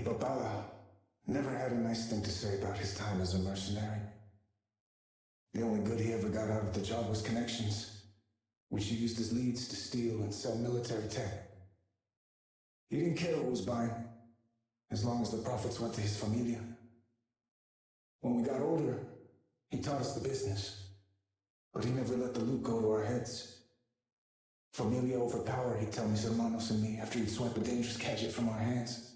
Papa never had a nice thing to say about his time as a mercenary. The only good he ever got out of the job was connections, which he used as leads to steal and sell military tech. He didn't care what was buying, as long as the profits went to his familia. When we got older, he taught us the business, but he never let the loot go to our heads. Familia overpowered, he'd tell mis hermanos and me after he'd swipe a dangerous gadget from our hands.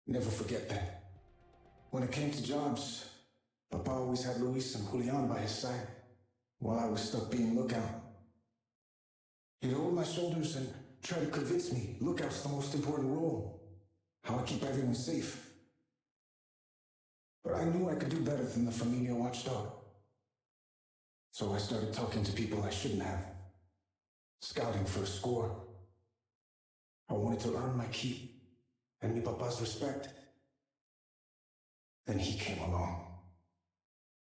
Never forget that. When it came to jobs, Papa always had Luis and Julian by his side, while I was stuck being lookout. He'd hold my shoulders and try to convince me lookout's the most important role, how I keep everyone safe. But I knew I could do better than the Familia watchdog. So I started talking to people I shouldn't have, scouting for a score. I wanted to earn my keep and mi papa's respect. Then he came along,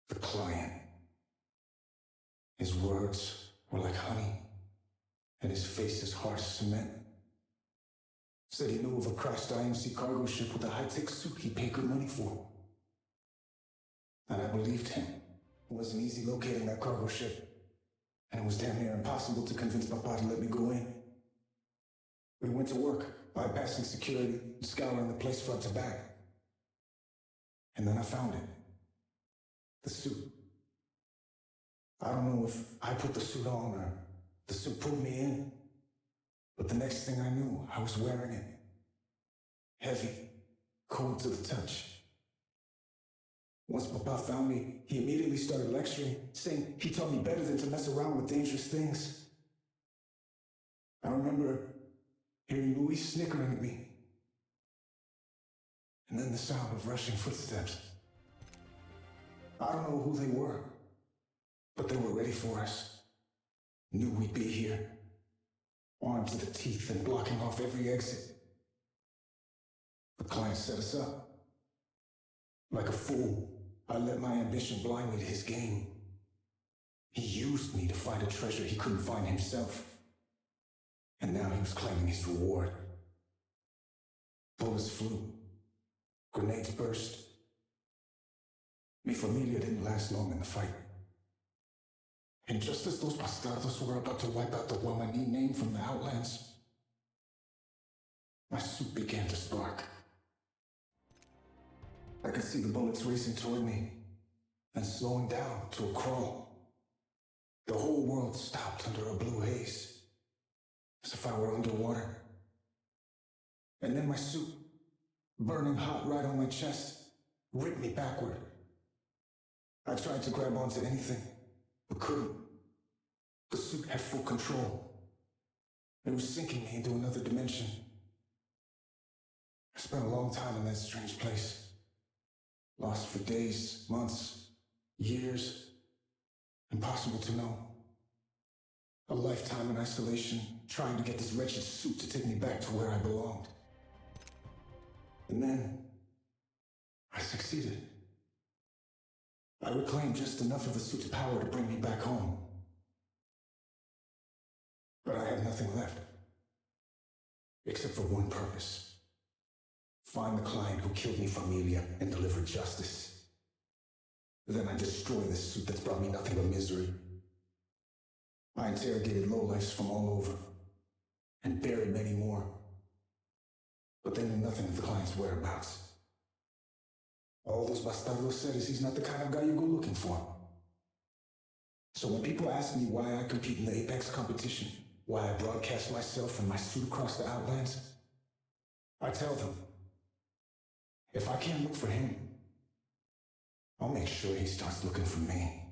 the client. His words were like honey, and his face as hard as cement. Said he knew of a crashed IMC cargo ship with a high-tech suit he paid good money for. And I believed him. It wasn't easy locating that cargo ship, and it was damn near impossible to convince Papa to let me go in. We went to work, bypassing security, scouring the place front to back. And then I found it. The suit. I don't know if I put the suit on or the suit pulled me in, but the next thing I knew, I was wearing it. Heavy, cold to the touch. Once Papa found me, he immediately started lecturing, saying he taught me better than to mess around with dangerous things. I remember hearing Luis snickering at me, and then the sound of rushing footsteps. I don't know who they were, but they were ready for us. Knew we'd be here, armed to the teeth and blocking off every exit. The client set us up. Like a fool, I let my ambition blind me to his game. He used me to find a treasure he couldn't find himself. And now he was claiming his reward. Bullets flew. Grenades burst. Mi familia didn't last long in the fight. And just as those bastardos were about to wipe out the Guamani name from the Outlands, my suit began to spark. I could see the bullets racing toward me, and slowing down to a crawl. The whole world stopped under a blue haze, as if I were underwater. And then my suit, burning hot right on my chest, ripped me backward. I tried to grab onto anything, but couldn't. The suit had full control. It was sinking me into another dimension. I spent a long time in that strange place. Lost for days, months, years. Impossible to know. A lifetime in isolation, trying to get this wretched suit to take me back to where I belonged. And then, I succeeded. I reclaimed just enough of the suit's power to bring me back home. But I had nothing left. Except for one purpose. Find the client who killed mi familia and deliver justice. Then I destroy this suit that's brought me nothing but misery. I interrogated lowlifes from all over, and buried many more. But they knew nothing of the client's whereabouts. All those bastardos said is he's not the kind of guy you go looking for. So when people ask me why I compete in the Apex competition, why I broadcast myself and my suit across the Outlands, I tell them, if I can't look for him, I'll make sure he starts looking for me.